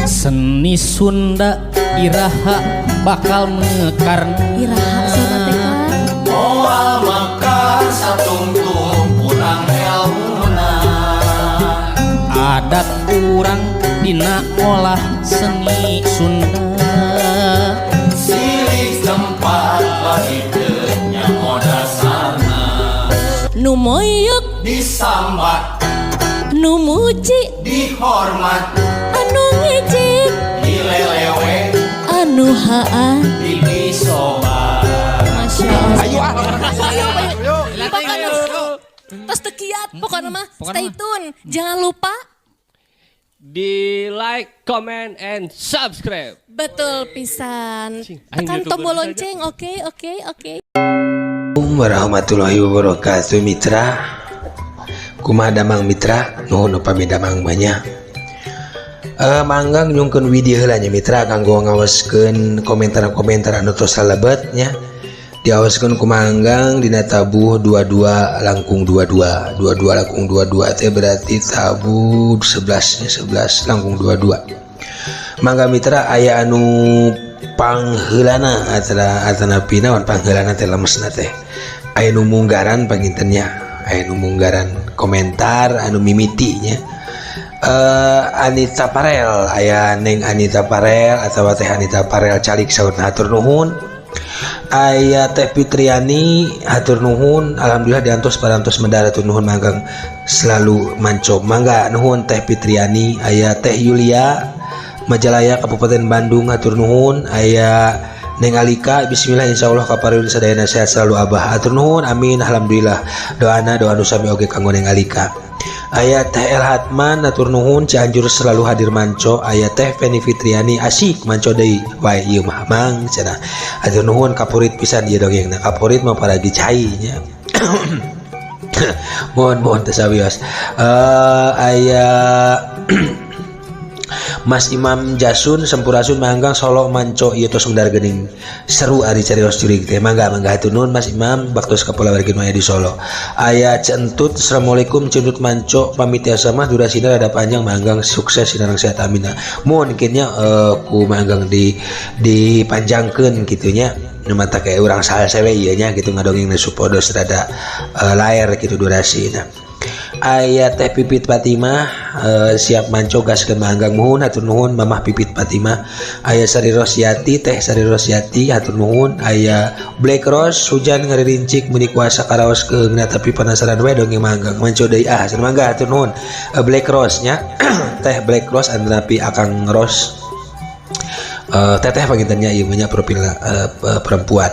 Seni Sunda iraha bakal mekarna Iraha siapa teh Kang? Moal mekar satungtung kurang elmuna. adat urang dina olah seni Sunda. Silih tempat bahikeunnya modasarna. Nu moyok Disambat, nu muji dihormat, anu ngijik dilelewe, anu haan. dibisobat. Masya Allah. Ayo. Pokoknya tos teu kiat pokoknya mah stay tune. Jangan lupa Di like, comment, and subscribe. betul pisan. Aing Tekan YouTuber tombol saja. lonceng. Oke. Assalamualaikum warahmatullahi wabarakatuh mitra. Kumaha damang mitra nuhun upami damang banyak. Manggang nyungkeun video heula nya mitra kanggo ngawaskeun komentar-komentar anu tos salebet nya. Diawaskeun ku manggang dina tabuh 22 langkung 22 langkung 22 teh berarti tabuh 11 nya 11 langkung 22. Mangga mitra aya anu pangheulana atana pinaon pangheulana teh lemesna teh aya nu munggaran pangintennya aya nu munggaran komentar anu mimiti nya Anita Parel aya Neng Anita Parel atawa teh Anita Parel calik saurna hatur nuhun aya Teh Fitriani hatur nuhun alhamdulillah diantos parantos medal hatur nuhun manggang selalu manco mangga nuhun Teh Fitriani aya Teh Yulia Majalaya Kabupaten Bandung hatur nuhun aya Neng Alika bismillah insyaallah kapareun sadayana sehat selalu abah hatur nuhun amin alhamdulillah doa nu sami oge kanggo Neng Alika aya Teh El Hatman hatur nuhun Cianjur selalu hadir manco aya Teh Feni Fitriani asik manco deui wae ieu mah mang cenah hatur nuhun kapurit pisan ieu dongengna kapurit mah paragi cai nya mohon tasawios aya Mas Imam Jasun Sampurasun manggang Solo manco ieu tos mendar geuning seru ari carios jurig teh mangga hatur nuhun Mas Imam baktos kapulawargin maya di Solo aya Centut Assalamualaikum Centut manco pamit tiasa mah durasina rada panjang manggang sukses sinareng sehat amin mungkin nya ku manggang dipanjangkeun kitu nya mata kayak urang saha sewe ieu nya kitu ngadongengna supados rada laer kitu durasina aya Teh Pipit Fatimah siap manco gaskeun manggang muhun hatur nuhun Mamah Pipit Fatimah aya Sari Rosyati Teh Sari Rosyati hatur nuhun aya Black Rose hujan ngaririncik meni kuasa karaos keungna tapi penasaran we dongeng manggang manco deui mangga hatur nuhun Black Rose nya Teh Black Rose andanapi Akang Rose teteh pangintennya ieu nya profil perempuan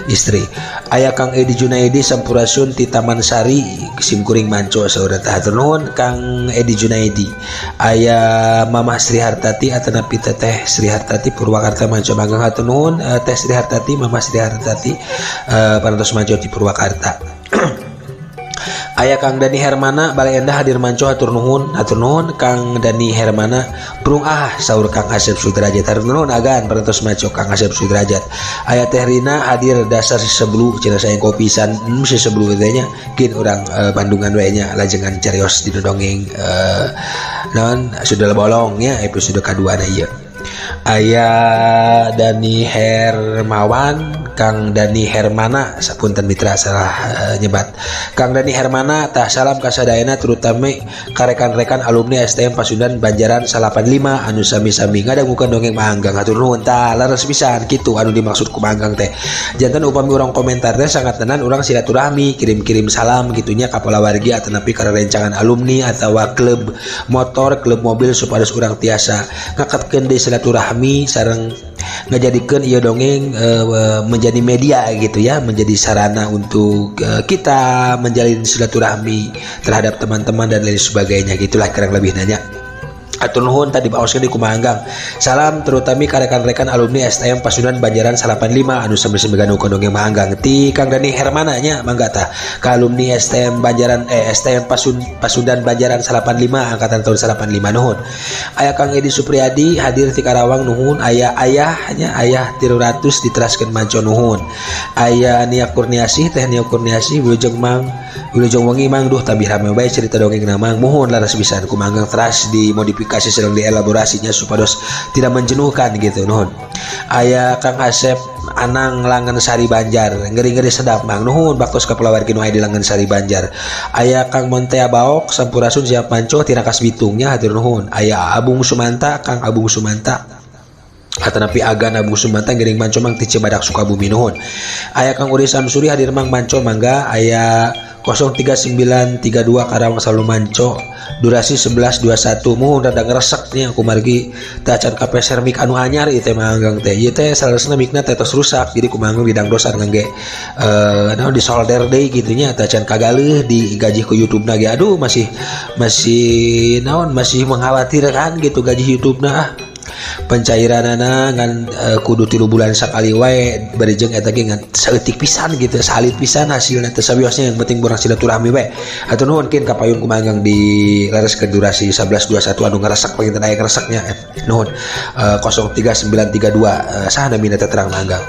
istri aya Kang Edi Junaidi Sampurasun ti Taman Sari simkuring manco saudara hatur nuhun Kang Edi Junaidi aya Mamah Sri Hartati atanapi teteh Sri Hartati Purwakarta manco manggang hatur nuhun Teh Sri Hartati Mamah Sri Hartati parantos manco di Purwakarta aya Kang Dani Hermana Balai Endah hadir manco hatur nuhun Kang Dani Hermana Brung saur Kang Asep Sudrajat hatur nuhun agan parantos manco Kang Asep Sudrajat aya Teh Rina hadir dasar siseblu cenah sayang kopisan siseblu teh nya kin urang Bandungan we nya lajengan carios di dongeng naon sudah bolong nya episode kadua na ieu aya Dani Hermawan Kang Dani Hermana sapunten mitra salah nyebat Kang Dani Hermana tah salam kasadayana terutama karekan-rekan alumni STM Pasundan Banjaran 85 anu sami-sami ngadangukeun dongeng manggang hatur nuhun tah laras pisan kitu anu dimaksud ku manggang teh janten upami urang komentar teh sangat tenan urang silaturahmi kirim-kirim salam gitunya ka palawargi atanapi ka rencangan alumni atawa klub motor klub mobil supados urang tiasa ngakatkeun deui silaturahmi sareng ngajadikeun ieu dongeng menjadi media gitu ya menjadi sarana untuk kita menjalin silaturahmi terhadap teman-teman dan lain sebagainya gitulah kurang lebih nanya atur nuhun tadi baoskeun di kumanggang salam terutami ka rekan-rekan alumni STM Pasundan Banjaran 85 anu sami-sami ganukeun dongeng manggang ti Kang Dani Hermana nya mangga tah ka alumni STM Banjaran STM Pasundan Banjaran 85 angkatan tahun 85 nuhun aya Kang Edi Supriyadi hadir ti Karawang nuhun aya ayahnya ayah 300 diteraskeun manco nuhun aya Nia Kurniasih Teh Nia Kurniasih Wilujeng Wengi mang duh tabih rame bae cerita dongeng na mang muhun laras pisan kumanggang teras dimodifikasi dimodifikasi sedang dielaborasinya supados tidak menjenuhkan gitu nuhun. Aya Kang Asep Anang Langan Sari Banjar ngeri-ngeri sedap mang nuhun baktos kapulawargi nu aya di Langan Sari Banjar. Aya Kang Montea Baok Sampurasun siap manco tina kas Bitungnya hatur nuhun. Aya Abung Sumanta Kang Abung Sumanta Atanapi agan Abung Sumanta ngiring manco mang ti Cibadak Sukabumi nuhun. Aya Kang Urisan Suri hadir mang manco mangga. Aya 03932 Karawang selalu manco durasi 1121 mohon rada ngereseknya aku margi tacan kape sermik anu anyar itu manggang teh ieu teh salasna mikna teh tos rusak jadi kumaha bidang dosan ngangge naon di solder deui kitu nya tacan kagaleuh di gaji ku YouTube-na ge aduh masih naon masih mengkhawatirkan gitu gaji YouTube-na pencairanana ngan kudu 3 bulan sakali wae berijeng eta ge ngan saeutik pisan gitu salit pisan hasilna teh sabiosna yang penting urang silaturahmi wae atuh nuhun kin kapayun kumanggang di leres ke durasi 1121 anu ngaresek pengen aya ngareseknya nuhun 03932 saha namina teh terang manggang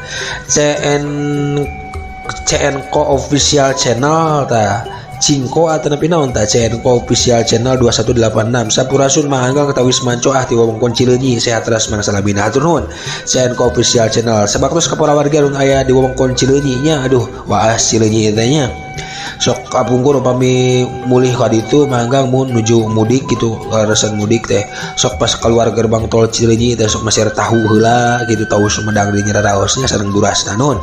CNko official channel tah Cingko atau napi naon ta CNko official channel 2186 Sampurasun manggang ketawis manco ti wewengkon Cileunyi sehat terus mang salabina hatur nuhun CNko official channel sabaktos kapora warga anu aya di wewengkon Cileunyi nya aduh waas Cileunyi teh nya sok kapungkur upami mulih ka ditu manggang mun nuju mudik gitu resan mudik teh sok pas keluar gerbang tol Cileunyi teh sok masih tahu heula gitu tahu Sumedang di nyararaosnya sareng durasna nun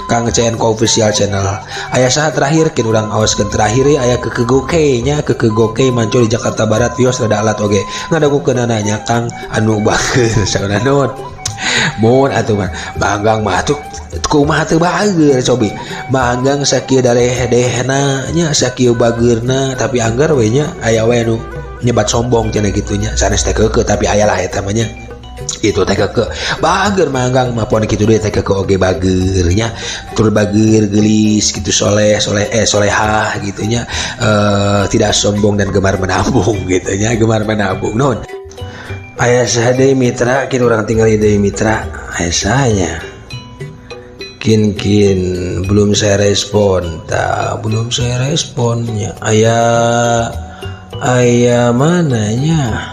Kang CNko official channel aya saha terakhir kin urang aoskeun terakhir aya Kekegoke nya Kekegoke manco di Jakarta Barat vios rada alat oge ngadagukeun nanya Kang anu bageus sauna nun mohon atuh mah manggang mah atuh kumaha teu bager cobi manggang sakieu dareh-dehna nya sakieu bageurna tapi anggar we nya aya we nu nyebat sombong cenah kitu nya sanes teh keukeu tapi aya lah eta mah nya itu teh keukeu bager manggang mah pon kitu deui teh keukeu oge bager nya tur bager geulis kitu solehah gitu nya tidak sombong dan gemar menabung gitu nya gemar menabung non aya saha deui mitra kin urang tinggal deui mitra aya sahanya kin belum saya respon belum saya responnya aya mananya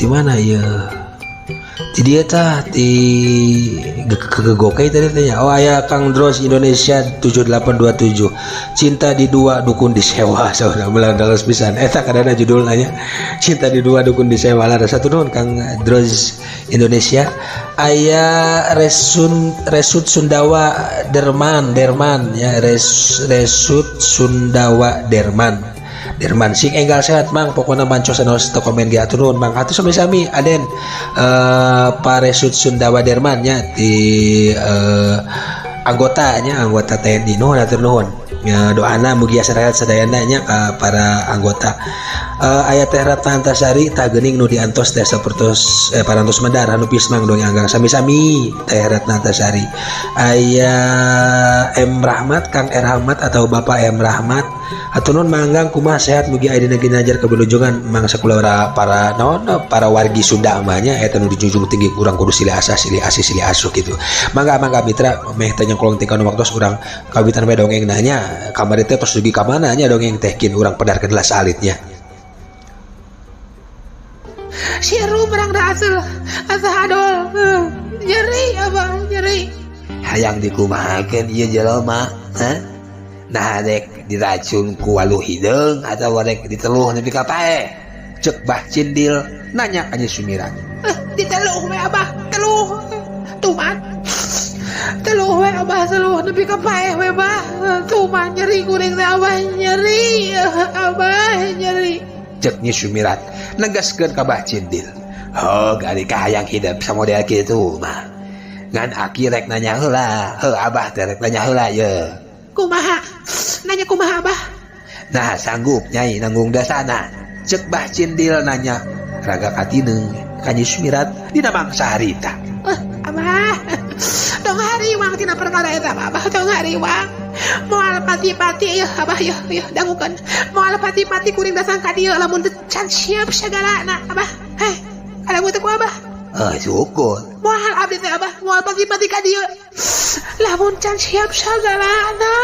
di mana ya jadi eta di Kekegoke tadi tanya oh aya Kang Dros Indonesia 7827 cinta di 2 dukun disewa saudara melandalas pisan eta kadana judulna nya cinta di 2 dukun disewa ada satu nuhun Kang Dros Indonesia aya Resut Sundawa Derman ya Resut Sundawa Derman sing enggal sehat mang pokoknya manco sanos teu komen ge atur nuhun mang atuh sami-sami aden Paresut Sundawa Derman nya di anggota TNI nuhun atur nuhun doana mugi sarehat sadayana nya ka para anggota aya Teh Ratna Antasari tah geuning nu diantos teh sapertos parantos medar anu pismang dong anggang sami-sami Teh Ratna Antasari aya M Rahmat Kang R Rahmat atau Bapak M Rahmat atunun manggang kumaha sehat mugi aya dina ginajar kabelujungan mangsa kula para para wargi Sunda amanya eta nu dijunjung tinggi urang kudu silih asuh gitu mangga mitra meh teh nyengkolong tingkah nu waktos urang kawitan bae dongeng nanya kamari teh tos dugi ka mana nya dongeng teh kin urang pedarkeun lah salitnya si Ru berang da asuh adol nyeri hayang dikumahakeun ieu jelema nah dek diracun ku waluh hideung atau rek diteluh nepi ka pae cek Bah Cindil nanya ka Nyi Sumiran diteluh we abah teluh tuman teluh we abah teluh nepi ka pae we bah tuman nyeri kuring teh abah nyeri cek Nyi Sumiran negaskeun ka Bah Cindil heuh ari kahayang hidup samodel kitu mah ngan aki rek nanya heula abah teh rek nanya heula ye kumaha nanya kumaha abah nah sanggup nyai nanggung dasana cek Bah Cindil nanya raga katineung ka Nyi Sumirat dina mangsa harita abah dong hariwang tina perkara eta abah dong hariwang moal pati-pati ya abah ya dangukeun moal pati-pati kuring dasang ka dieu lamun teu can siap sagalana abah ada teu ku abah syukur moal abdi teh abah moal pati-pati ka dieu lamun can siap sagalana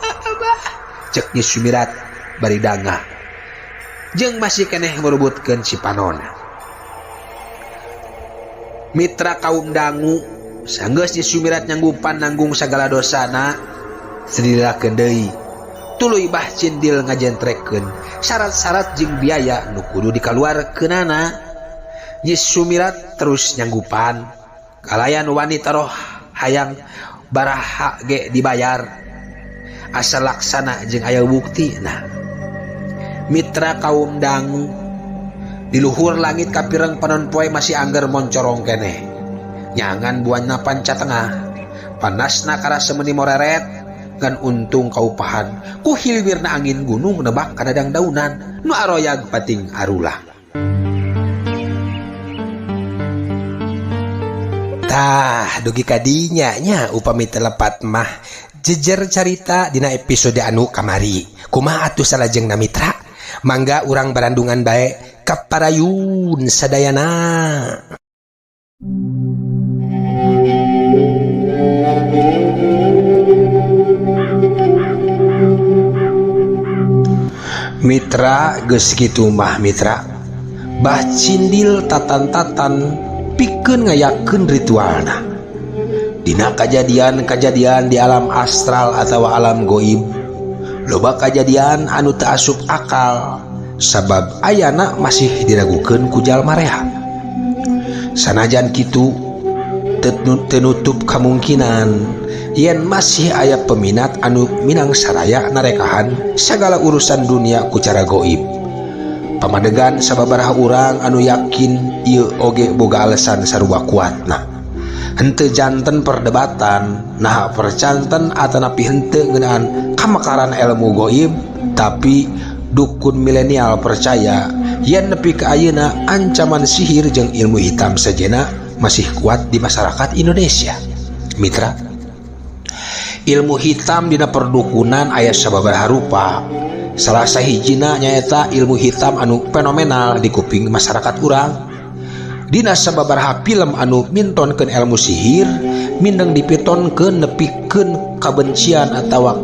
abah cek Nyi Sumirat bari dangah jeung masih keneh merebutkeun si panonna. Mitra kaum dangu sanggeus Sumirat nyanggupan nanggung sagala dosana sedirakeun deui tuluy bah cindil ngajentrekeun syarat-syarat jeung biaya nu kudu dikaluarkeunana. Sumirat terus nyanggupan kalayan wanita roh hayang baraha ge dibayar asal laksana jeung aya bukti. Mitra kaum dangu di luhur langit kapireng panon poe masih angger moncorong keneh nyangan buana panca tengah panasna karasa meuni moreret ngan untung kaupahan ku hilwirna angin gunung nebak ka dadang daunan nu aroyag pating arulah. Tah dugi kadinya nya upami telepat mah jejer carita dina episode anu kamari. Kumaha atuh salajengna mitra? Mangga urang barandungan bae kaparayun sadayana. Mitra geus kitu mah mitra. Bah cindil tatan-tatan pikeun ngayakeun ritualna. Dina kajadian-kajadian di alam astral atau alam goib, loba kajadian anu teu asup akal sabab ayana masih diragukeun ku jalma rea. Sanajan kitu teu nutup kamungkinan yen masih aya peminat anu minang saraya narekahan sagala urusan dunia ku cara goib. Pamadegan sababaraha urang anu yakin ieu oge boga alasan sarua kuatna. Henteu janten perdebatan nah percanten atanapi henteu ngeunaan kamakaran ilmu goib, tapi dukun milenial percaya yen nepi ka ayeuna ancaman sihir jeung ilmu hitam sejenna masih kuat di masyarakat Indonesia. Mitra, ilmu hitam dina perdukunan aya sababaraha rupa. Salah sahijina nyaeta ilmu hitam anu fenomenal di kuping masyarakat urang. Dina sababaraha film anu mintonkeun ilmu sihir mindeng dipitonkeun nepikeun kabencian atawa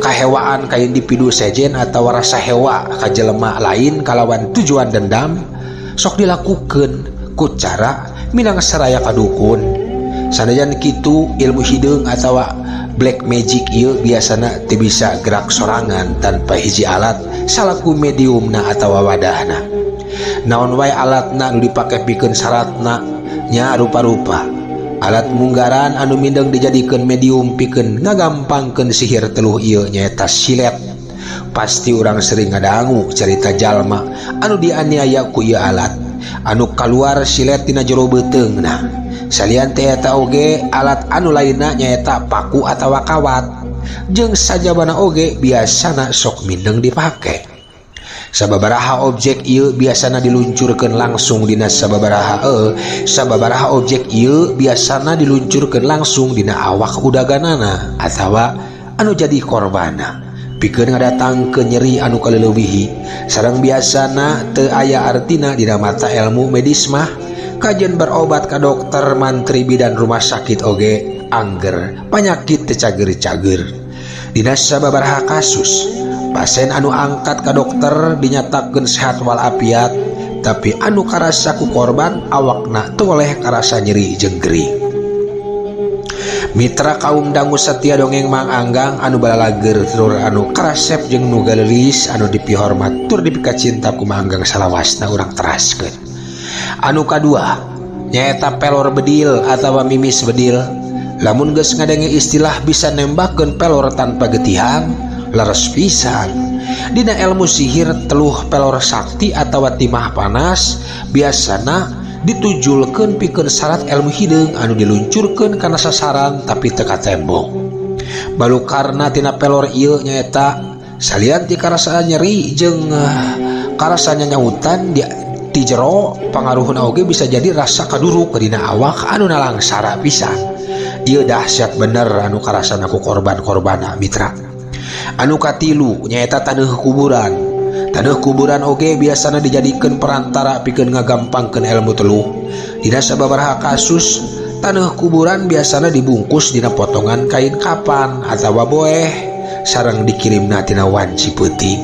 kahewaan ka individu sejen atawa rasa hewa ka jelema lain kalawan tujuan dendam sok dilakukeun ku cara minang saraya ka dukun. Sanajan kitu ilmu hideung atawa black magic ieu biasana teu bisa gerak sorangan tanpa hiji alat salaku mediumna atawa wadahna. Naon wae alatna nu dipake pikeun syaratna nya rupa-rupa. Alat munggaran anu mindeng dijadikeun medium pikeun ngagampangkeun sihir teluh ieu nyaeta silet. Pasti urang sering ngadangu carita jalma anu dianiaya ku ieu alat anu kaluar silet tina jero beuteungna. Salian teh eta oge alat anu lainna nyaeta paku atawa kawat jeung sajabana oge biasana sok mindeng dipake. Sababaraha objek ieu biasana diluncurkeun langsung dina sababaraha objek ieu biasana diluncurkeun langsung dina awak udaganana atawa anu jadi korbanna pikeun ngadatangkeun nyeri anu kaleuwih sareng biasana teu aya artina dina mata ilmu medis mah. Kajen berobat ka dokter mantri bidan rumah sakit oge angger penyakit teu cager-cager. Dina sababaraha kasus pasien anu angkat ka dokter dinyatakeun sehat walafiat tapi anu karasa ku korban awakna teu oleh karasa nyeri jeung gering. Mitra kaum dangu setia dongeng Mang Anggang anu balalager tur anu karasep jeung nu galelis anu dipihormat tur dipikacinta ku Mang Anggang salawasna urang teraskeun. Anu kadua nyaeta pelor bedil atawa mimis bedil. Lamun geus ngadenge istilah bisa nembakeun pelor tanpa getihan leres pisan. Dina ilmu sihir teluh pelor sakti atawa timah panas biasana ditujulkeun pikeun syarat ilmu hideung anu diluncurkeun kana sasaran tapi teu ka tembok. Balukarna tina pelor ieu nyaeta salian ti karasa nyeri jeung karasa nyanyautan di jero pangaruhna oge bisa jadi rasa kaduruk ke dina awak anu nalangsara pisan. Ieu dahsyat bener anu karasana ku korban-korbanna mitra. Anu katilu nyaeta taneuh kuburan. Taneuh kuburan oge biasana dijadikeun perantara pikeun ngagampangkeun ilmu teluh. Dina sababaraha kasus taneuh kuburan biasana dibungkus dina potongan kain kapan atawa boeh sareng dikirimna tina wanci peuting.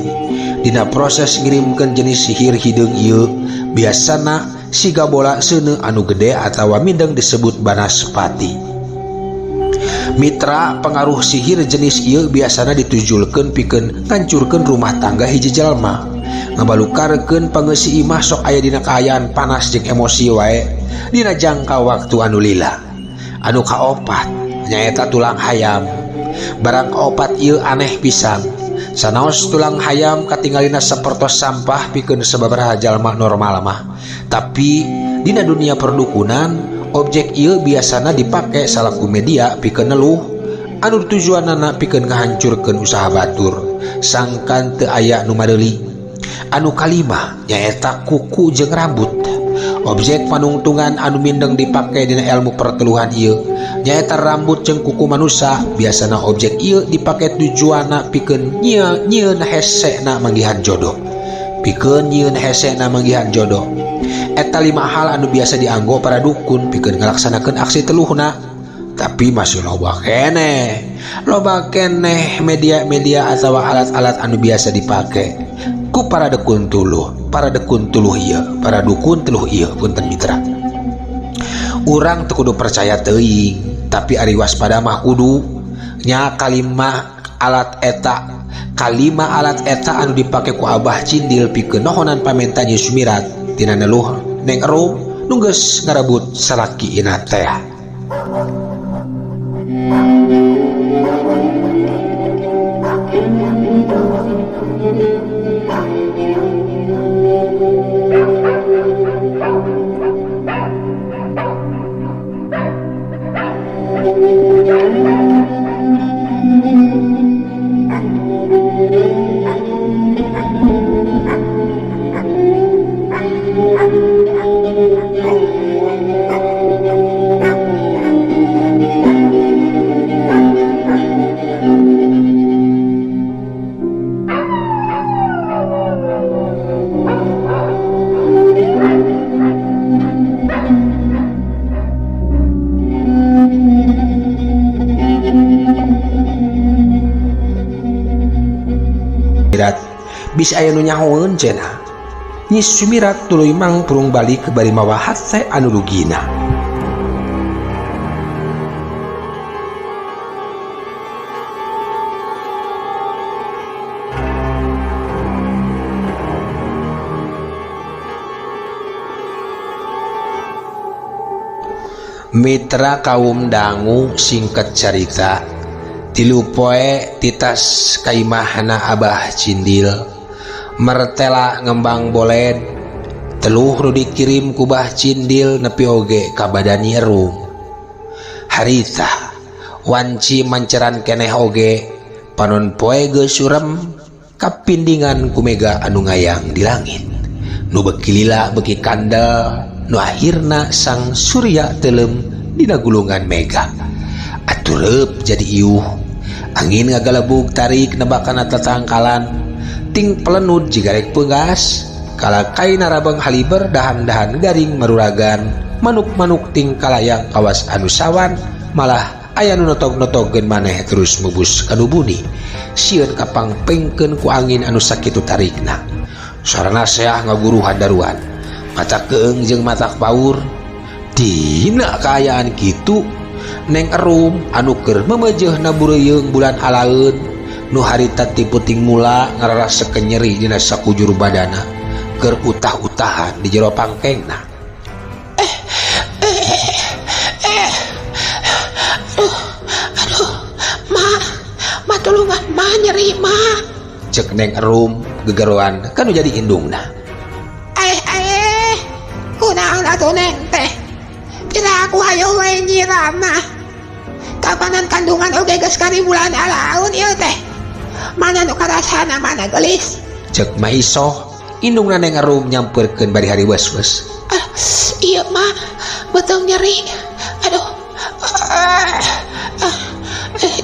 Dina proses ngirimkeun jenis sihir hideung ieu biasana siga bola seuneu anu gede atawa mindeng disebut banaspati. Mitra pengaruh sihir jenis ieu biasana ditujulkeun pikeun ngancurkeun rumah tangga hiji jalma, ngabalukarkeun pangeussi imah sok aya dina kaayaan panas jeung emosi wae dina jangka waktu anu lila. Anu kaopat nyaeta tulang hayam. Barang kaopat ieu aneh pisan. Sanaos tulang hayam katinggalina sapertos sampah pikeun sababaraha jalma normal mah. Tapi dina dunia perdukunan objek ieu biasana dipake salaku media pikeun neluh anu tujuanna pikeun ngahancurkeun usaha batur sangkan teu aya nu madeuli. Anu kalima nyaeta kuku jeung rambut. Objek panungtungan anu mindeng dipake dina ilmu perteluhan ieu nyaeta rambut jeung kuku manusia. Biasana objek ieu dipake tujuanna pikeun nyieun hesena manggihan jodoh. Pikeun nyieun hesena manggihan jodoh. Eta 5 hal anu biasa dianggo para dukun pikeun ngalaksanakeun aksi teluhna. Tapi masih loba keneh media-media atau alat-alat anu biasa dipake ku para dukun tuluh ieu, para dukun tuluh ieu punten mitra. Urang teu kudu percaya teuing, tapi ari waspada mah kudu nya kalima alat eta anu dipake ku Abah Cindil pikeun nohonan pamenta Nyi Sumirat tina neluh Neng Erum nu geus ngarebut salaki ina teh. Bisa aya nu nyahoeun cenah Nyi Sumirat tuluy mang purung balik ke bari mawahat teh anu rugina. Mitra kaum dangu singkat cerita 3 poe titas kaimahna Abah Cindil mertela ngembang boled teluh nu dikirim ku Bah Cindil nepi oge ka badan Nyi Erum. Harita wanci manceran keneh oge panon poe geus surem kapindingan ku mega anu ngayang di langit nu beuki lila beuki kandel nu akhirna sang surya telem dina gulungan mega. Atureup jadi iuh angin ngagalebug tarik nebakana tatangkalan ting pelenud jigarek pegas kalakai narabang haliber dahan-dahan garing meruragan manuk-manuk ting kalayang kawas anu sawan malah aya nu notog-notogkeun maneh terus mubus kanu buni sieun kapang pengkeun ku angin anu sakitu tarikna. Sarana seah ngaguru hadaruan mata keeng jeung mata paur dina kaayaan kitu Neng Erum anu keur memejeuna bureuyeung bulan alaeun nu harita ti puting mula ngarasakeun nyeri dina sakujur badana keur utah-utahan di jero pangkengna. Aduh, ma tulungan ma nyeri ma. Cek Neng Erum gegeroan kanu jadi indungna. Kunaon atuh Neng teh? Pira aku hayo wae nyirama. Kapanan kandungan oge geus kari bulan alaun ieu teh. Mana nu karasana mana gelis. Cek Maisoh indungna Neng Erum nyampeurkeun bari hari wes-wes. Iya mah betul nyeri. Aduh.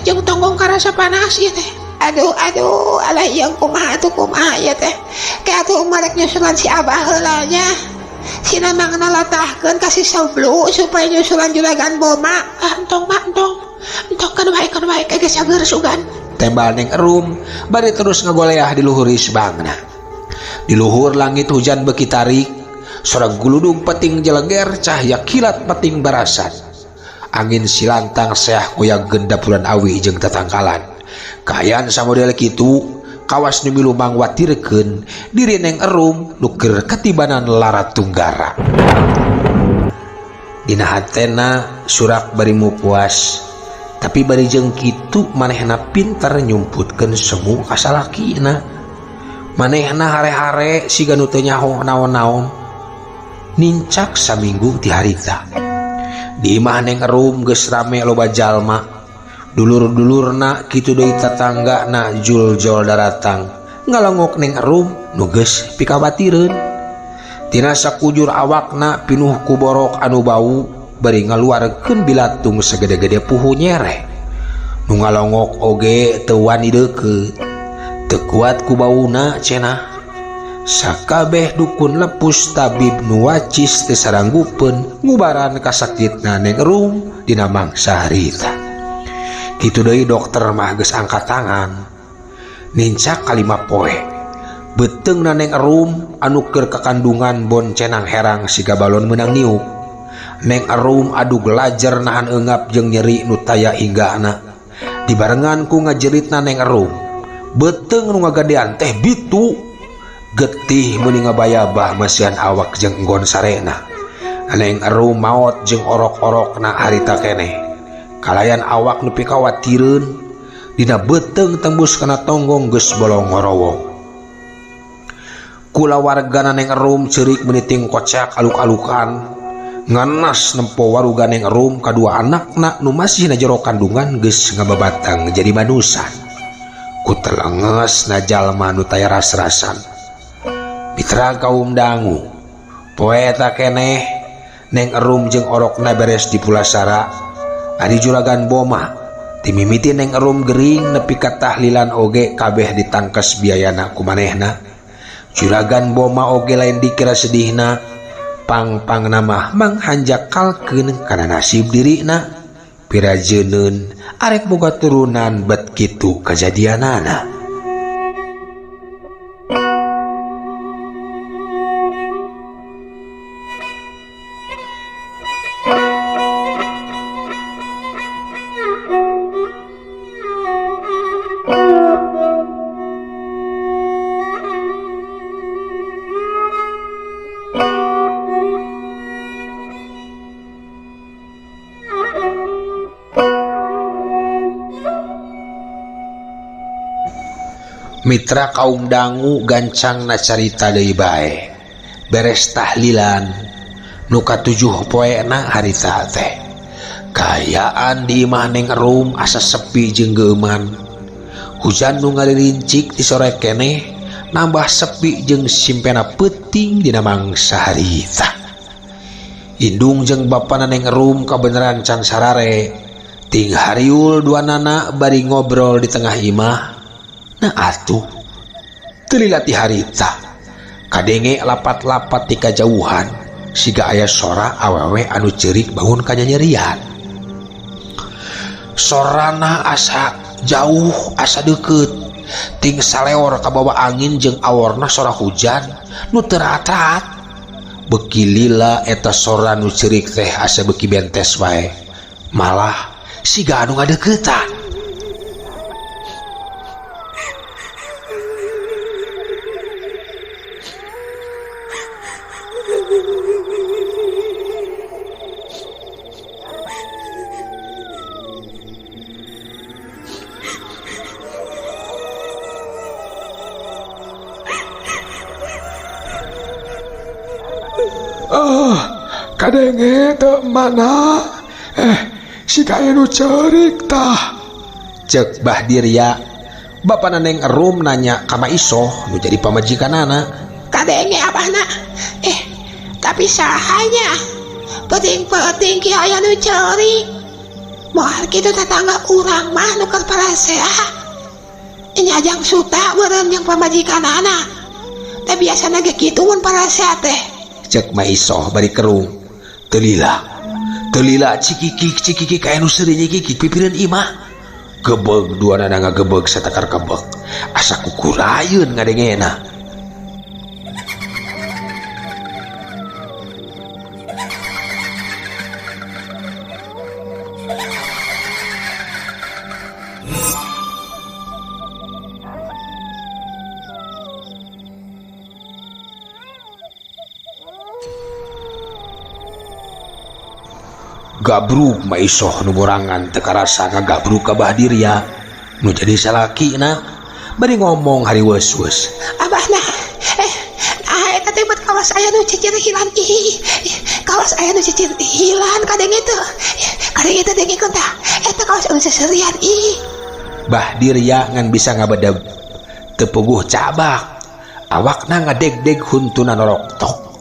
Jeung tonggong karasa panas ieu teh. Aduh alah yang kumaha ya teh. Kayak atuh marek nyusulan si Abah heula nya. Sina mangna latahkeun kasih sablu supaya nyusulan juragan Boma. Entong kan baik geus sager sugan. Tembal Neng Erum bari terus ngagoleah di luhur isbangna. Di luhur langit hujan beki tarik, sorang guludung peting jeleger, cahaya kilat peting barasan. Angin silantang seah koyak genda bulan awi jeung tatangkalan. Kaayaan samodel kitu, kawas nu milu mangwatirkeun diri Neng Erum nu keur katibanan lara tunggara. Dina hatena surak bari mu puas, tapi bari jeung kitu manehna pinter nyumputkeun semu ka salakina. Manehna hare-hare siga nu teu nyaho naon-naon. Nincak saminggu ti harita. Di imah Neng Erum geus rame loba jalma. Dulur-dulurna kitu deui tatanggana jul-jol daratang ngalongok Neng Erum nu geus pikabatireun. Tina sakujur awakna pinuh ku borok anu bau bari ngaluarkeun bilatung segede-gede puhu nyere. Nu ngalongok oge teu wani deukeut, teu kuat ku bauna cenah. Sakabeh dukun lepus tabib nu wacis teu saranggupeun ngubaran kasakitna Neng Erum dina mangsa harita. Kitu deui dokter mah geus angkat tangan. Nincak kalima poe beteungna Neng Erum anu keur kakandungan bon cenang herang siga balon meunang niup. Neng Erum adu gelajar nahan eungap jeung nyeri nu taya hinggana. Dibarengan ku ngajeritna Neng Erum, beteung nu ngagadean teh bitu. Getih meuni ngabayabah masihan awak jeung enggon sarena. Neng Erum maot jeung orok-orokna harita keneh. Kalayan awak nu pikawatireun dina beteung tembus kana tonggong geus bolong ngorowong. Kula wargana Neng Erum ceurik meniting kocak aluk-alukan nganas nempo waruga Neng Erum kadua anakna nu masih na jero kandungan geus ngababatang jadi manusan. Ku telenges na jalma nu taya ras-rasan. Mitra kaum dangu, poe eta keneh Neng Erum jeung orokna beres di Pulasara. Ari juragan Boma timimiti Neng Erum gering nepi ka tahlilan oge kabeh ditangkes biayana ku manehna. Juragan Boma oge lain dikira sedihna, pang-pangna mah manghanjakalkeun kana nasib dirina. Pirajeunun arek boga turunan bet kitu kajadianana. Mitra kaum dangu gancang na carita deui bae. Beres tahlilan nu katujuh poena harita teh. Kaayaan di imah Neng Erum asa sepi jeung geuman. Hujan nu ngalirincik ti sore keneh nambah sepi jeung simpena peuting dina mangsa harita. Indung jeung bapana Neng Erum kabeneran can sarare. Ting hariul duanana bari ngobrol di tengah imah. Nah atuh telila ti harita kadenge lapat-lapat ti kajauhan siga aya sora awewe anu ceurik bangun kanyanyerian. Sorana asa jauh asa deukeut ting saleor kabawa angin jeung aworna sora hujan nu teu raat-raat. Beuki lila eta sora nu ceurik teh asa beuki bentes wae, malah siga anu ngadeuketan. Kadenge teu mana si kaya nu ceurik tah, Cek Bahdirya. Bapana Neng Erum nanya ka Maisoh nu jadi pamajikanana. Kadenge abahna. Tapi sahanya penting-penting ki aya nu ceurik. Moal kitu tetangga urang mah nu keur paraseah. Nyajang suta beureum jeung pamajikanana. Teh biasana ge kitu mun paraseah teh. Cek Maisoh bari kerung. Telila cikiki kaya nu seureun kiki pipireun imah. Gebeg duana ngagebeg satakar kebek. Asa kukurayeun ngadengena. gabruk maisoh nu borangan teu karasa ngagabruk ka Bahdirya nu jadi salakina bari ngomong hari weus-weus. Abahna eta teh buat kawas aya nu cicir hilang kawas aya nu cicir hilang kadang itu dengikeun tah eta kawas anu seserian Bahdirya ngan bisa ngabadab teu puguh cabak awakna ngadeg-deg huntuna noroktok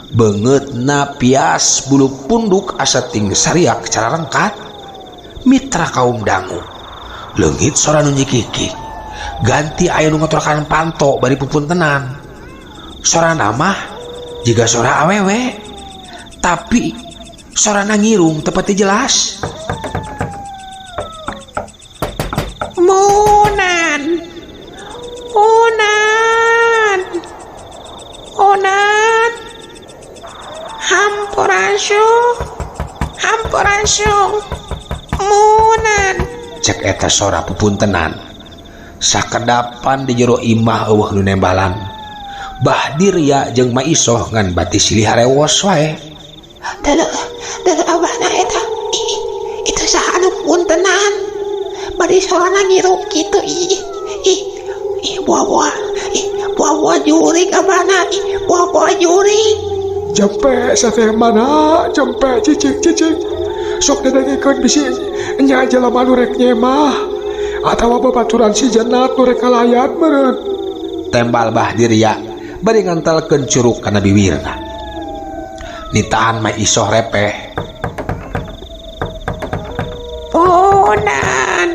beungeutna pias bulu punduk asa ting sariak cara rengkat mitra kaum dangu leungit sora nu nyikiki ganti aya nu ngotorkan panto bari pupuntenan sora mah jiga sora awewe tapi sorana ngirung teu pati jelas. Onan hampurasyung munan cek eta sora pupuntenan sakedapan di jero imah eueuh nu nembalan Bahdirya jeung Maisoh ngan bati silih harewos wae. Deuleu abahna eta itu saha anu puntenan bari sorana ngirup kitu buah juring abahna buah juring Jempe sateh mana jempe cicing sok dedengikeun bisi nya jelema nu rek nyemah atawa babaturan si jenat nu rek kalayat meureun. Tembal Bahdirya bari ngantelkeun curug kana bibirna. Nitaan Maisoh repeh. Pundan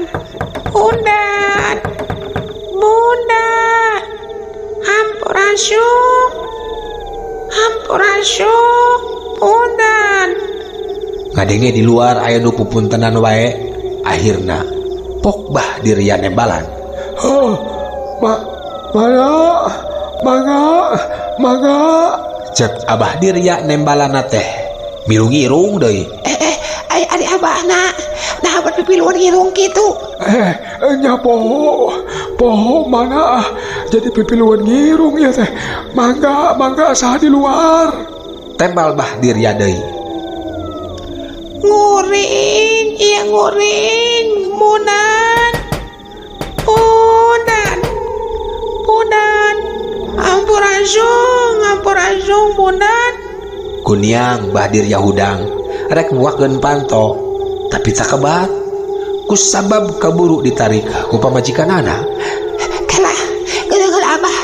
hampurasyuk pundan Ngadenge di luar aya nu pupuntenan wae akhirna pok Bahdirya nembalan. Mangga Cek Abah Dirya nembalana teh milung-irung deui. Ari abahna nah berpipiluan irung kitu. Nya poho mana jadi pipiluan ngirung ya teh. Mangga saha di luar. Tembal Bahdirya deui. Nguring munan ampurasyung munan. Kuniang Bahdirya hudang rek muakeun panto tapi tak kebat ku sabab kaburu ditarik ku pamajikanana. Kala geuleuh abah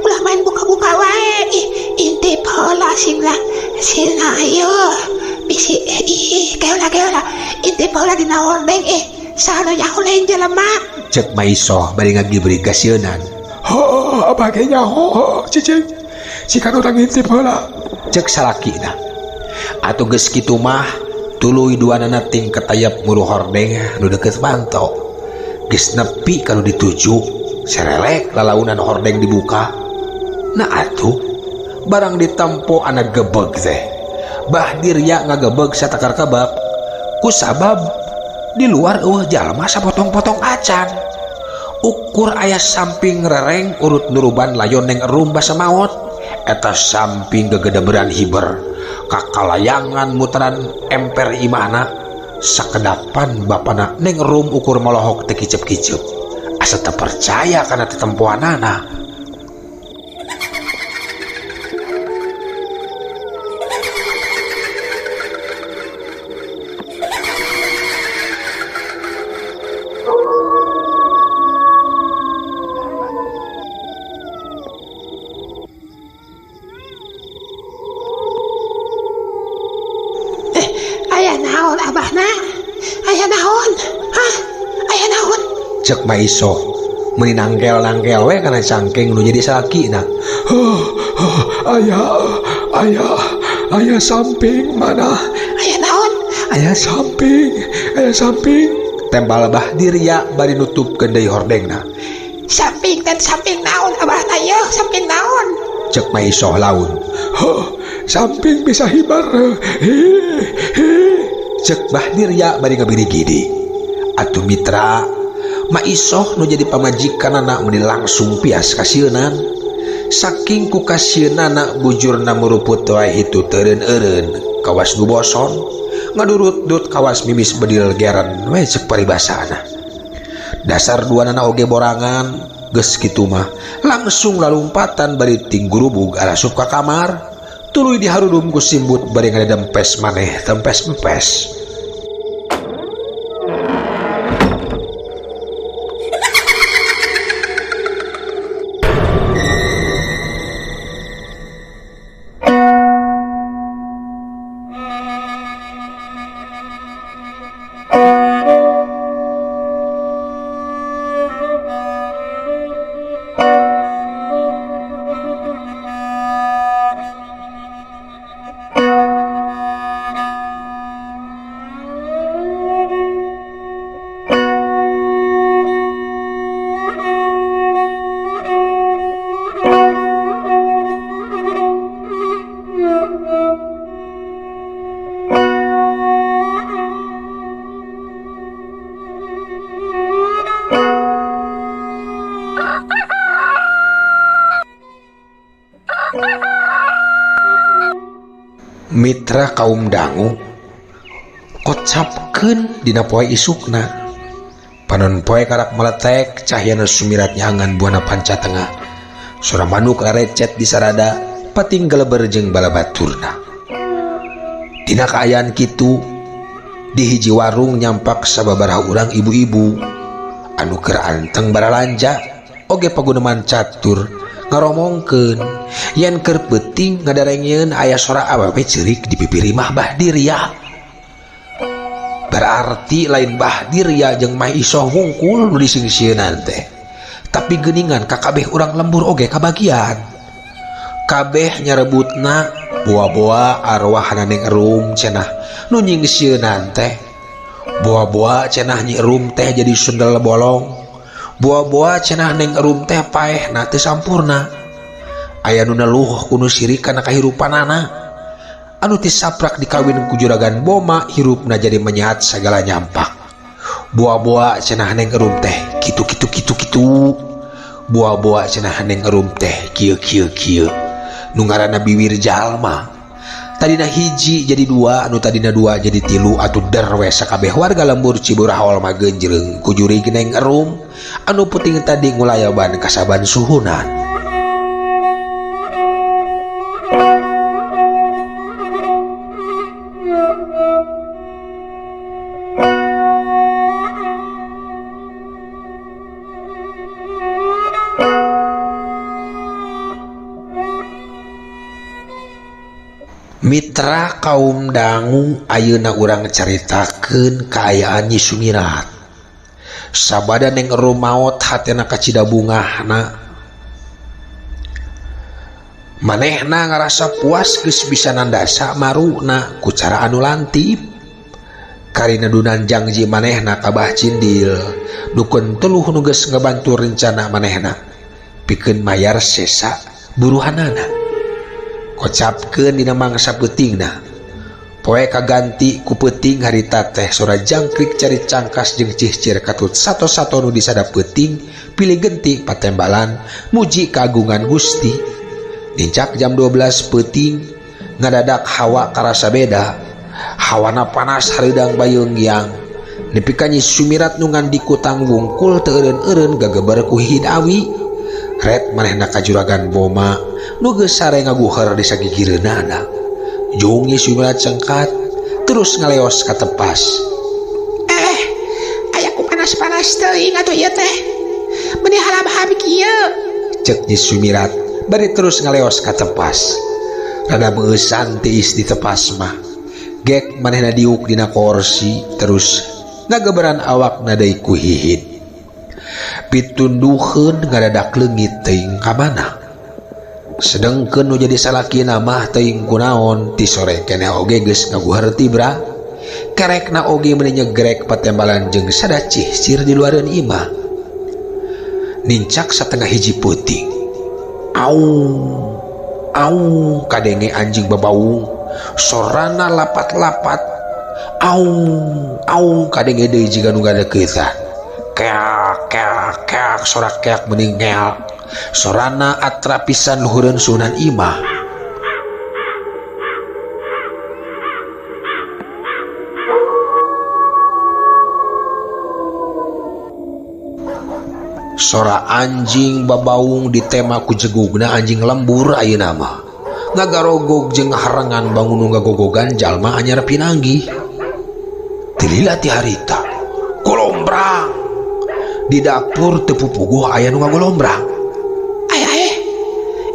ulah main buka-buka wae intip heula sina ieu bisi kayola intip heula dina hordeng saha nu nyaho lain jelema. Cek Maisoh bari ngagibri gasieun. Abah ge nyaho cicing sikan urang intip heula. Cek salakina atuh geus kitu mah tuluy duanana ting ketayap nguru hordeng nu deukeut panto geus nepi ka nu dituju serelek lalaunan hordeng dibuka. Nah atuh barang ditampo anak gebeg teh Bahdirya ngagebeg satakar kabab ku sabab di luar eueuh jalma sapotong-potong acan ukur aya samping rereng urut nuruban layon neng erum basa maot eta samping gegedeberan hiber kakalayangan muteran emper imana sakedapan bapana neng rum ukur molohok teu kicep-kicep asa teu percaya kana tetempoanana. Aya naon? Cek Maisoh meuni nangkel we kana cangking nu jadi salakina. Aya samping mana? Aya naon? Aya samping. Tembal Bahdirya bari nutupkeun deui hordengna. Samping naon abahna yeuh samping naon? Cek Maisoh laun. Samping bisa hibar. Cek Bahdirya bari ngabiri gidi. Atuh mitra Maisoh nu jadi pamajikanana meni langsung pias kasieunnan. Saking ku kasieunana bujurna muruput wae itu teureun-eureun kawas nu boson ngadurut-dut kawas mimis bedil geran we cek paribasana. Dasar dua nana oge borangan geus kitu mah langsung lalumpatan bari ting gurubug arasup ka kamar tuluy diharudum ku simbut bari ngadempes maneh tempes-empes. Mitra kaum dangu kocapkeun dina poe isukna panon poe karak meletek cahyana sumirat nyangan buana panca tengah sora manuk larecet di sarada pating geleber jeung balabaturna. Dina kaayaan kitu di hiji warung nyampak sababaraha urang ibu-ibu anu keur anteng baralanja oge paguneman catur ngaromongkeun yen keur peuting ngadarengeun aya sora awewe ceurik di pipiri mah Bahdiria. Berarti lain Bahdiria jeung Mah Isoh wungkul nu disingsieunan teh. Tapi geuningan ka kabeh urang lembur oge kabagian. Kabeh nyarebutna boa-boa arwahna Neng Erum cenah nu nyingsieunan teh. Boa-boa cenah Nyi Erum teh jadi sundel bolong. Boa-boa cenah Neng Erum teh paehna teu sampurna. Aya nu neluh kuno sirik kana kahirupanana. Anu tisaprak dikawin ku juragan Boma hirupna jadi menyehat sagala nyampak. Boa-boa cenah Neng Erum teh kitu. Boa-boa cenah Neng Erum teh kieu. Nu ngaranna Biwir Jalma. Tadina hiji jadi dua, anu tadina dua jadi tilu atuh derwe sakabeh warga lembur Ciburahol mah genjreung ku jurig Neng Erum anu puting tadi ngulayaban kasaban suhunan. Mitra kaum dangu ayeuna urang caritakeun kaayaan Nyi Sumirat. Sabada Neng Erum maot hatena kacida bungahna. Manehna ngarasa puas geus bisa nandasa maruna ku cara anu lantip. Karina dunan janji manehna kabah cindil dukun teluh nu geus ngabantu rencana manehna pikeun mayar sesa buruhanana. Kocapkeun dina mangsa peutingna poe kaganti ku peuting harita teh sora jangkrik cari cangkas jeung cihcir katut sato-sato nu disada peuting pilih genti patembalan muji kagungan Gusti. Dincak jam 12 peuting ngadadak hawa karasa beda. Hawana panas hareudang bayeungyang nepi ka Nyi Sumirat nu ngandiku tanggung kul teu eureun-eureun gageber ku hid awi. Ret manehna ka juragan Boma nu geus sare ngaguher di sagigireunana. Jeung Nyi Sumirat cengkat terus ngaleos ka tepas. Aya ku panas-panas teuing atuh ieu teh. Meuni halab-halab kieu. Cek Nyi Sumirat bari terus ngaleos ka tepas. Rada beusan tiis di tepas mah. Gek manehna diuk dina kursi terus ngageberan awakna deui ku hihit. Pitunduheun ngadadak leungit teuing ka mana. Sedengkeun nu jadi salakina mah teuing kunaon ti sore keneh oge geus ngaguher tibra. Kerekna oge meuni nyegrek patembalan jeung sada cihcir di luareun imah. Nincak satengah hiji peuting. Au kadenge anjing babaung sorana lapat-lapat. Au kadenge deui jiga nu ngadeuketan. Keak sorak keak meuning ngel. Sorana atrapisan luhureun sunan imah. Sora anjing babaung di tema ku jegugna anjing lembur ayeuna mah ngagarogog jeung harengan bangun nu ngagogogan jalma anyar pinanggih. Tilila ti harita golombrang di dapur teu pupuguh aya nu ngagolombrang.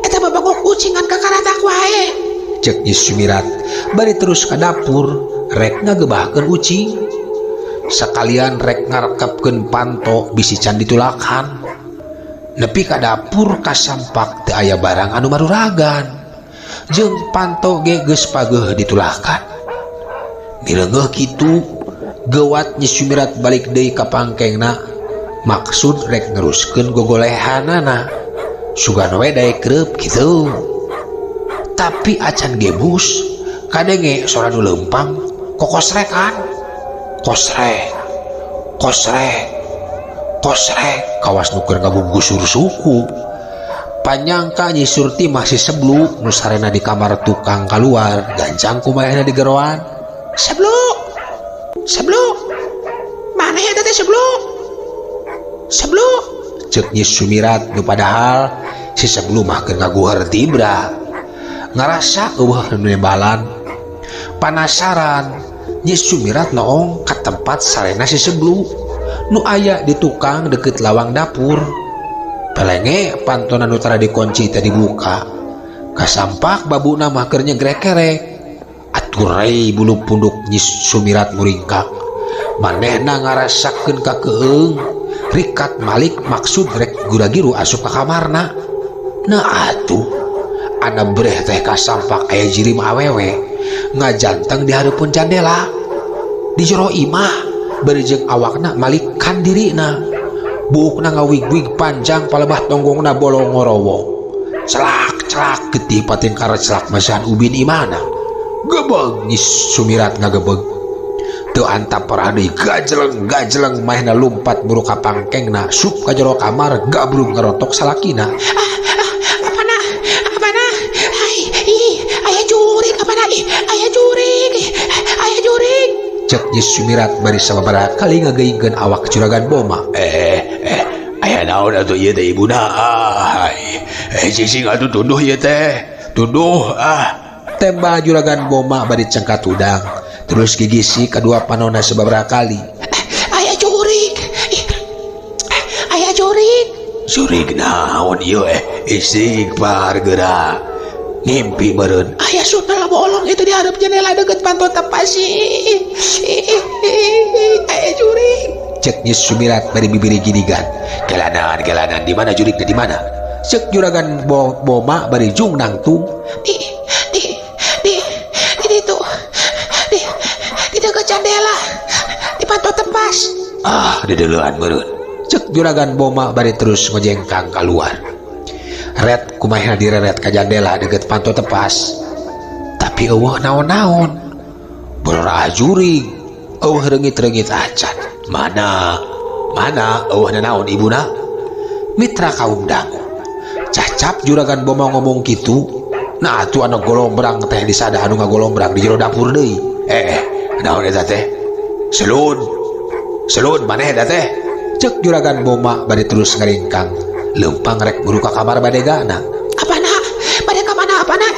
Eta babagok kucingan kakaratak wae. Cek Nyi Sumirat bari terus ka dapur rek ngagebahkeun ucing. Sekalian rek ngarekepkeun panto bisi can ditulakan. Nepi ka dapur kasampak teu aya barang anu maruragan. Jeung panto ge geus pageuh ditulakan. Mireungeuh kitu geuwat Nyi Sumirat balik deui ka pangkengna. Maksud rek neruskeun gogolehanana. Sugan we daek kreup kitu. Tapi acan gebus kadenge sora nu leumpang kokosrekan. Kosrek kawas nuker ngabunggusur suku. Panyangka Nyi Surti masih seblu nu sarena di kamar tukang kaluar gancang kumaha di geroan. Seblu mana eta teh seblu Cek Nyi Sumirat nu padahal si seblu mah keur ngaguheur tibra ngarasa eueuh nu nembalan. Panasaran Nyi Sumirat noong ka tempat sarena si seblu nu aya di tukang deket lawang dapur. Pelenge pantona nu tara dikunci teh dibuka. Kasampak babuna mah keur nyegrek-gerek. Aturai bulu punduk Nyi Sumirat muringkak. Manehna ngarasakeun kakeung rikat malik maksud rek gura-giru asup ka kamarna. Nah atuh ana breh teh kasampak aya jirim awewe ngajanteng di hareupeun jandela. Di jero imah bari jeung awakna malikan dirina. Buukna ngawig-wig panjang palebah tonggongna bolong ngorowo. Celak getih patin karecelak masahan ubin imana. Gebeg Nyi Sumirat ngagebeg. Teu antap parah deui gajeleng mahna lumpat buru ka pangkengna sup ka jero kamar gabrug ngarotok salakina. Cek Nyi Sumirat bari sababaraha kali ngageuingkeun awak Juragan Boma. Aya naon atuh ieu teh ibuna? Cicing atuh tunduh ieu teh. Tunduh Tembah Juragan Boma bari cengkat udang. Terus gigisi kedua panona sababaraha kali. Aya jurig. Jurig naon ieu istighfar geura. Ngimpi meureun. Aya sundel bolong itu di hareup jendela deket panto tepas aya jurig. Cek Nyi Sumirat bari bibiri gidigan. Kelanan di mana jurigna di mana? Cek Juragan Boma bari jung nangtung. Di itu. Di dekat jendela. Di panto tepas. Dedeulean meureun. Cek Juragan Boma bari terus ngojengkang keluar. Red kumaha direret ka jandela deket panto tepas. Tapi eueuh naon-naon. Borora jurig. Eueuh reungit-reungit acan. Mana eueuhna naon ibuna? Mitra kaum dangu. Cacap Juragan Boma ngomong kitu. Nah atuh anu golombrang teh disada anu ngagolombrang di jero dapur deui. Naon eta teh? Selun maneh eta teh? Cek Juragan Boma bari terus ngaringkang. Leumpang rek buru ka kamar badegana. Apana? Bade ka mana apana?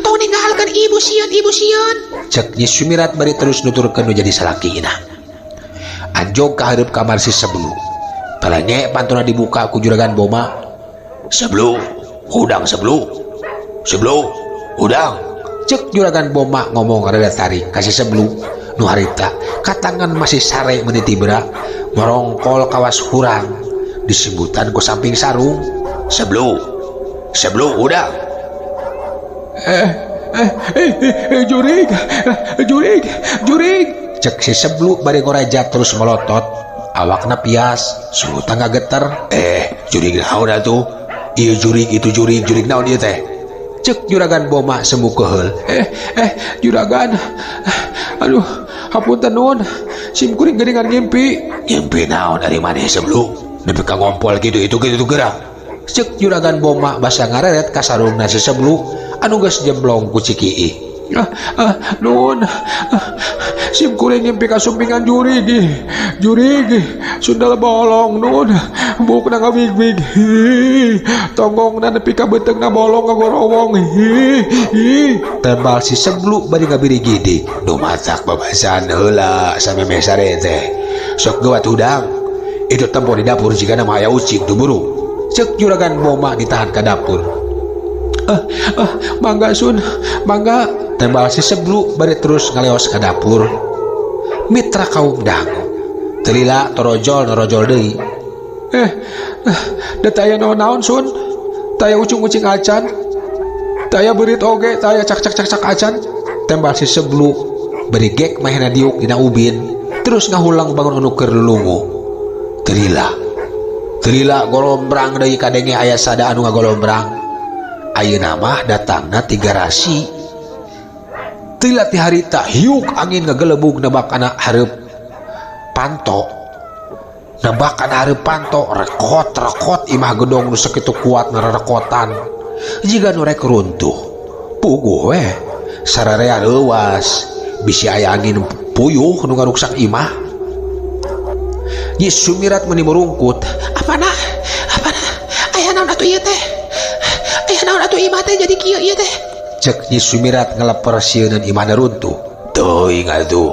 Tong ninggalkeun ibu sieun. Cek Nyi Sumirat bari terus nuturkeun nu jadi salakina. Anjog ka hareup kamar si seblu. Pelenge pantuna dibuka ku Juragan Boma. Seblu, udang. Cek Juragan Boma ngomong rada tarik kasih seblu. Nu harita katangan masih sare meniti berak merongkol kawas hurang. Disebutan ku samping sarung. Seblu udang. Jurig. Cek si seblu bari ngorajat terus melotot. Awakna pias, suhu tangga geter. Jurig naon atuh? Ieu jurig itu jurig naon ieu teh? Cek Juragan Boma semu keheul. Juragan. Aduh, hapunten nuhun. Sim kuring geuningan ngimpi. Ngimpi naon dari maneh seblu? Nepi ka ngompol gitu gerak. Cek Juragan Boma basa ngareret ka sarungna si seblu anu geus jemblong ku cikiih. Nuhun. sim kuring ngimpi kasumpingan jurig sundal bolong nun buk na ngawig-wig tonggong na nepi ka beteng na bolong ngagorowong tembal si Seblu bari ngabiri gidik Nu matak babasan heula sameme sare teh. sok gawat hudang itu tempo di dapur jika nama aya ucing tu buru cek juragan Boma ditahan ke dapur. mangga Sun mangga Tembal si Seblu bari terus ngaleos ke dapur. Mitra kaum dangu telila torojol norojol deui. da taya naon Sun taya ucing acan taya berit oge taya cak acan. Tembal si Seblu beri gek mahena diuk dina ubin terus ngahulang bangun anu keur lulungu. Telila golombrang deui kadenge aya sada anu ngagolombrang. Ayeuna mah datangna 3 rasi. Telila ti harita hiuk angin ngagelebug nebak anak hareup panto. Rekot imah gedong nu sakitu kuat ngerekotan. Jiga nu rek runtuh. Puguh we. Sararea leuwas. Bisi aya angin puyuh nu ngaruksak imah. Nyi Sumirat meuni merungkut. Apana aya naon atuh ieu teh aya naon atuh imah teh jadi kieu ieu teh Cek Nyi Sumirat ngeleper sieun imahna runtuh. Teuing atuh.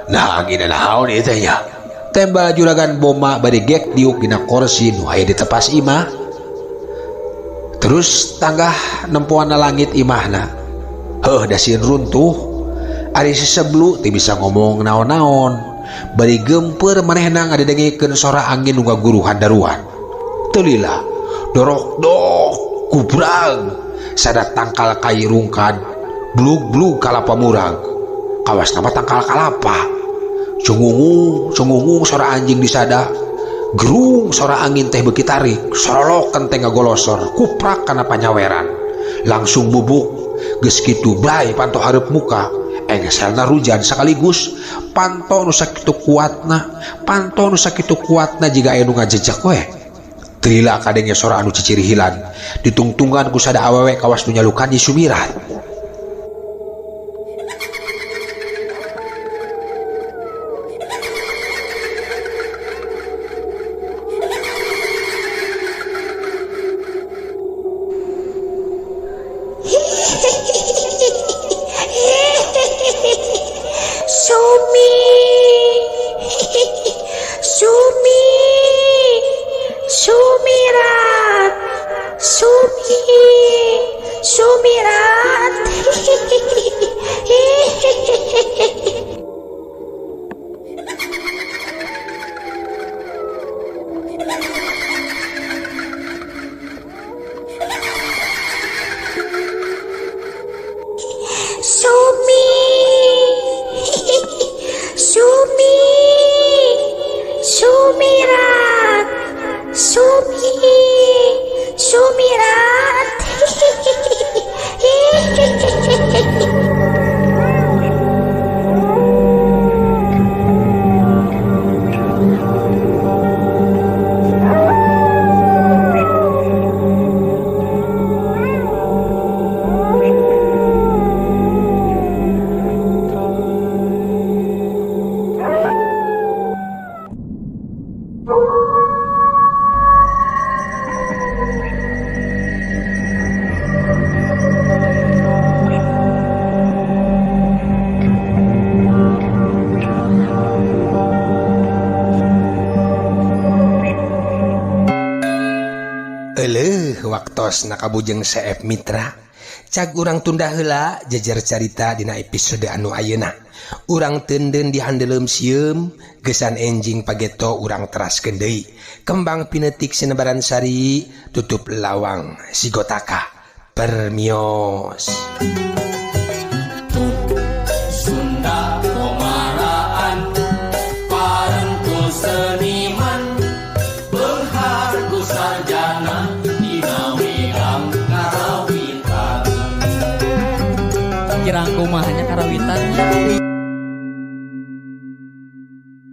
Nah angin naon ieu teh nya? Tembal juragan Boma bari gek diuk dina kursi nu aya di tepas imah. Terus tanggah nempuanna langit imahna. Da sieun runtuh. Ari si Seblu teu bisa ngomong naon-naon. Bari gempeur manehna ngadengikeun sora angin nu ngaguruhan daruan. Telila dorok-dok kubrag sada tangkal kai rungkad blug-blug kalapa murag. Kawas nama tangkal kalapa. Cungungung sora anjing disada. Gerung sora angin teh beuki tarik. Sorolokeun teh ngagolosor kuprak kana panyaweran. Langsung bubuk geus kitu blay panto hareup muka. Engselna rujan sekaligus panto nu sakitu kuatna jiga aya nu ngajejak we. Telila kadenge sora anu cicirihilan ditungtungan ku sada awewe kawas nu nyalukan Nyi Sumirat. Sumirat Sumirat Waktos nakabujeng Seep Mitra cag urang tunda heula jejer carita dina episode anu ayeuna. Urang teunden dihandeuleum sieum gesan enjing pageto urang teraskeun deui. Kembang pinetik sinebaran sari tutup lawang sigotaka permios.